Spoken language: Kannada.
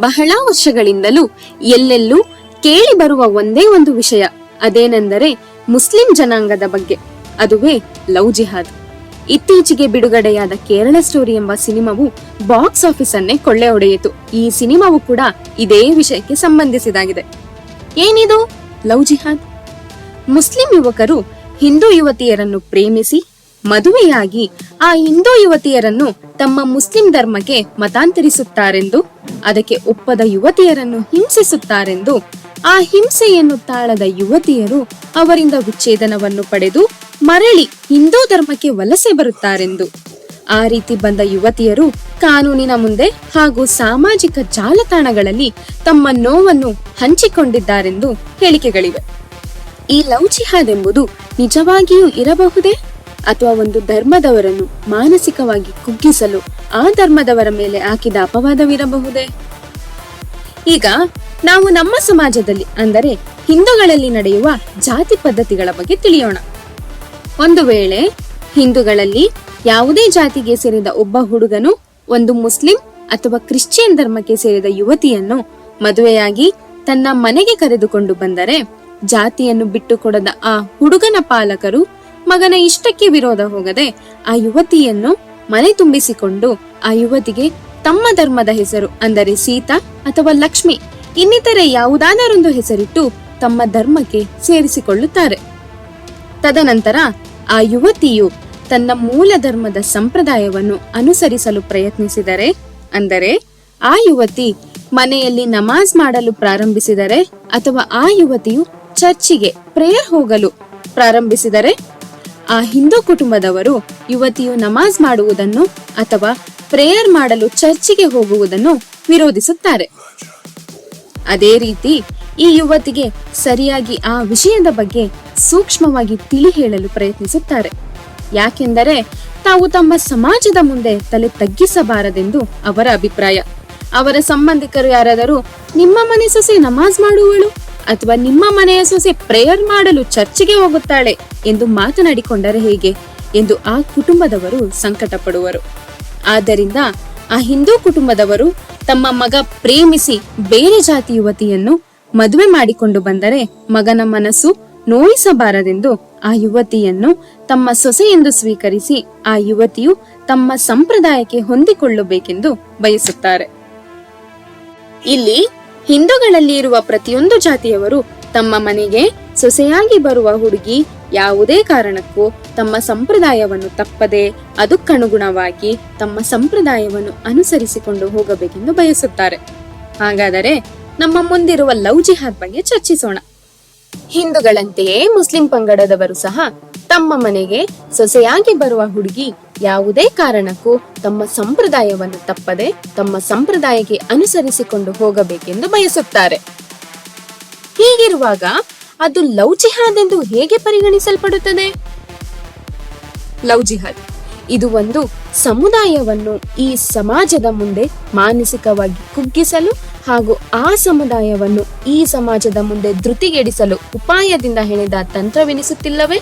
ಬಹಳ ವರ್ಷಗಳಿಂದಲೂ ಎಲ್ಲೆಲ್ಲೂ ಕೇಳಿ ಬರುವ ಒಂದೇ ಒಂದು ವಿಷಯ, ಅದೇನೆಂದರೆ ಮುಸ್ಲಿಂ ಜನಾಂಗದ ಬಗ್ಗೆ, ಅದುವೇ ಲವ್ ಜಿಹಾದ್. ಇತ್ತೀಚೆಗೆ ಬಿಡುಗಡೆಯಾದ ಕೇರಳ ಸ್ಟೋರಿ ಎಂಬ ಸಿನಿಮಾವು ಬಾಕ್ಸ್ ಆಫೀಸ್ ಅನ್ನೇ ಕೊಳ್ಳೆ ಹೊಡೆಯಿತು. ಈ ಸಿನಿಮಾವು ಕೂಡ ಇದೇ ವಿಷಯಕ್ಕೆ ಸಂಬಂಧಿಸಿದಾಗಿದೆ. ಏನಿದು ಲವ್ ಜಿಹಾದ್? ಮುಸ್ಲಿಂ ಯುವಕರು ಹಿಂದೂ ಯುವತಿಯರನ್ನು ಪ್ರೇಮಿಸಿ ಮದುವೆಯಾಗಿ ಆ ಹಿಂದೂ ಯುವತಿಯರನ್ನು ತಮ್ಮ ಮುಸ್ಲಿಂ ಧರ್ಮಕ್ಕೆ ಮತಾಂತರಿಸುತ್ತಾರೆಂದು, ಅದಕ್ಕೆ ಒಪ್ಪದ ಯುವತಿಯರನ್ನು ಹಿಂಸಿಸುತ್ತಾರೆಂದು, ಆ ಹಿಂಸೆಯನ್ನು ತಾಳದ ಯುವತಿಯರು ಅವರಿಂದ ವಿಚ್ಛೇದನವನ್ನು ಪಡೆದು ಮರಳಿ ಹಿಂದೂ ಧರ್ಮಕ್ಕೆ ವಲಸೆ ಬರುತ್ತಾರೆಂದು, ಆ ರೀತಿ ಬಂದ ಯುವತಿಯರು ಕಾನೂನಿನ ಮುಂದೆ ಹಾಗೂ ಸಾಮಾಜಿಕ ಜಾಲತಾಣಗಳಲ್ಲಿ ತಮ್ಮ ನೋವನ್ನು ಹಂಚಿಕೊಂಡಿದ್ದಾರೆಂದು ಹೇಳಿಕೆಗಳಿವೆ. ಈ ಲವ್ ಜಿಹಾದ್ ಎಂಬುದು ನಿಜವಾಗಿಯೂ ಇರಬಹುದೇ, ಅಥವಾ ಒಂದು ಧರ್ಮದವರನ್ನು ಮಾನಸಿಕವಾಗಿ ಕುಗ್ಗಿಸಲು ಆ ಧರ್ಮದವರ ಮೇಲೆ ಹಾಕಿದ ಅಪವಾದವಿರಬಹುದೇ? ಈಗ ನಾವು ನಮ್ಮ ಸಮಾಜದಲ್ಲಿ ಅಂದರೆ ಹಿಂದೂಗಳಲ್ಲಿ ನಡೆಯುವ ಜಾತಿ ಪದ್ಧತಿಗಳ ಬಗ್ಗೆ ತಿಳಿಯೋಣ. ಒಂದು ವೇಳೆ ಹಿಂದೂಗಳಲ್ಲಿ ಯಾವುದೇ ಜಾತಿಗೆ ಸೇರಿದ ಒಬ್ಬ ಹುಡುಗನು ಒಂದು ಮುಸ್ಲಿಂ ಅಥವಾ ಕ್ರಿಶ್ಚಿಯನ್ ಧರ್ಮಕ್ಕೆ ಸೇರಿದ ಯುವತಿಯನ್ನು ಮದುವೆಯಾಗಿ ತನ್ನ ಮನೆಗೆ ಕರೆದುಕೊಂಡು ಬಂದರೆ, ಜಾತಿಯನ್ನು ಬಿಟ್ಟುಕೊಡದ ಆ ಹುಡುಗನ ಪಾಲಕರು ಮಗನ ಇಷ್ಟಕ್ಕೆ ವಿರೋಧ ಹೋಗದೆ ಆ ಯುವತಿಯನ್ನು ಮನೆ ತುಂಬಿಸಿಕೊಂಡು ಆ ಯುವತಿಗೆ ತಮ್ಮ ಧರ್ಮದ ಹೆಸರು ಅಂದರೆ ಸೀತಾ ಅಥವಾ ಲಕ್ಷ್ಮಿ ಇನ್ನಿತರೆ ಯಾವುದಾದರೊಂದು ಹೆಸರಿಟ್ಟು ತಮ್ಮ ಧರ್ಮಕ್ಕೆ ಸೇರಿಸಿಕೊಳ್ಳುತ್ತಾರೆ. ತದನಂತರ ಆ ಯುವತಿಯು ತನ್ನ ಮೂಲ ಧರ್ಮದ ಸಂಪ್ರದಾಯವನ್ನು ಅನುಸರಿಸಲು ಪ್ರಯತ್ನಿಸಿದರೆ, ಅಂದರೆ ಆ ಯುವತಿ ಮನೆಯಲ್ಲಿ ನಮಾಜ್ ಮಾಡಲು ಪ್ರಾರಂಭಿಸಿದರೆ ಅಥವಾ ಆ ಯುವತಿಯು ಚರ್ಚಿಗೆ ಪ್ರೇಯರ್ ಹೋಗಲು ಪ್ರಾರಂಭಿಸಿದರೆ, ಆ ಹಿಂದೂ ಕುಟುಂಬದವರು ಯುವತಿಯು ನಮಾಜ್ ಮಾಡುವುದನ್ನು ಅಥವಾ ಪ್ರೇಯರ್ ಮಾಡಲು ಚರ್ಚಿಗೆ ಹೋಗುವುದನ್ನು ವಿರೋಧಿಸುತ್ತಾರೆ. ಅದೇ ರೀತಿ ಈ ಯುವತಿಗೆ ಸರಿಯಾಗಿ ಆ ವಿಷಯದ ಬಗ್ಗೆ ಸೂಕ್ಷ್ಮವಾಗಿ ತಿಳಿ ಹೇಳಲು ಪ್ರಯತ್ನಿಸುತ್ತಾರೆ. ಯಾಕೆಂದರೆ ತಾವು ತಮ್ಮ ಸಮಾಜದ ಮುಂದೆ ತಲೆ ತಗ್ಗಿಸಬಾರದೆಂದು ಅವರ ಅಭಿಪ್ರಾಯ. ಅವರ ಸಂಬಂಧಿಕರು ಯಾರಾದರೂ ನಿಮ್ಮ ಮನೆ ಸೊಸೆ ನಮಾಜ್ ಮಾಡುವಳು ಅಥವಾ ನಿಮ್ಮ ಮನೆಯ ಸೊಸೆ ಪ್ರೇಯರ್ ಮಾಡಲು ಚರ್ಚಿಗೆ ಹೋಗುತ್ತಾಳೆ ಎಂದು ಮಾತನಾಡಿಕೊಂಡರೆ ಹೇಗೆ ಎಂದು ಆ ಕುಟುಂಬದವರು ಸಂಕಟ ಪಡುವರು. ಆದ್ದರಿಂದ ಆ ಹಿಂದೂ ಕುಟುಂಬದವರು ತಮ್ಮ ಮಗ ಪ್ರೇಮಿಸಿ ಬೇರೆ ಜಾತಿ ಯುವತಿಯನ್ನು ಮದುವೆ ಮಾಡಿಕೊಂಡು ಬಂದರೆ ಮಗನ ಮನಸ್ಸು ನೋಯಿಸಬಾರದೆಂದು ಆ ಯುವತಿಯನ್ನು ತಮ್ಮ ಸೊಸೆ ಎಂದು ಸ್ವೀಕರಿಸಿ ಆ ಯುವತಿಯು ತಮ್ಮ ಸಂಪ್ರದಾಯಕ್ಕೆ ಹೊಂದಿಕೊಳ್ಳಬೇಕೆಂದು ಬಯಸುತ್ತಾರೆ. ಇಲ್ಲಿ ಹಿಂದೂಗಳಲ್ಲಿ ಇರುವ ಪ್ರತಿಯೊಂದು ಜಾತಿಯವರು ತಮ್ಮ ಮನೆಗೆ ಸೊಸೆಯಾಗಿ ಬರುವ ಹುಡುಗಿ ಯಾವುದೇ ಕಾರಣಕ್ಕೂ ತಮ್ಮ ಸಂಪ್ರದಾಯವನ್ನು ತಪ್ಪದೆ ಅದಕ್ಕನುಗುಣವಾಗಿ ತಮ್ಮ ಸಂಪ್ರದಾಯವನ್ನು ಅನುಸರಿಸಿಕೊಂಡು ಹೋಗಬೇಕೆಂದು ಬಯಸುತ್ತಾರೆ. ಹಾಗಾದರೆ ನಮ್ಮ ಮುಂದಿರುವ ಲವ್ ಜಿಹಾದ್ ಬಗ್ಗೆ ಚರ್ಚಿಸೋಣ. ಹಿಂದೂಗಳಂತೆಯೇ ಮುಸ್ಲಿಂ ಪಂಗಡದವರು ಸಹ ತಮ್ಮ ಮನೆಗೆ ಸೊಸೆಯಾಗಿ ಬರುವ ಹುಡುಗಿ ಯಾವುದೇ ಕಾರಣಕ್ಕೂ ತಮ್ಮ ಸಂಪ್ರದಾಯವನ್ನು ತಪ್ಪದೆ ತಮ್ಮ ಸಂಪ್ರದಾಯಕ್ಕೆ ಅನುಸರಿಸಿಕೊಂಡು ಹೋಗಬೇಕೆಂದು ಬಯಸುತ್ತಾರೆ. ಹೀಗಿರುವಾಗ ಅದು ಲವ್ ಜಿಹಾದ್ ಎಂದು ಹೇಗೆ ಪರಿಗಣಿಸಲ್ಪಡುತ್ತದೆ? ಲವ್ ಜಿಹಾದ್ ಇದು ಒಂದು ಸಮುದಾಯವನ್ನು ಈ ಸಮಾಜದ ಮುಂದೆ ಮಾನಸಿಕವಾಗಿ ಕುಗ್ಗಿಸಲು ಹಾಗೂ ಆ ಸಮುದಾಯವನ್ನು ಈ ಸಮಾಜದ ಮುಂದೆ ಧೃತಿಗೆಡಿಸಲು ಉಪಾಯದಿಂದ ಹೆಣೆದ ತಂತ್ರವೆನಿಸುತ್ತಿಲ್ಲವೇ?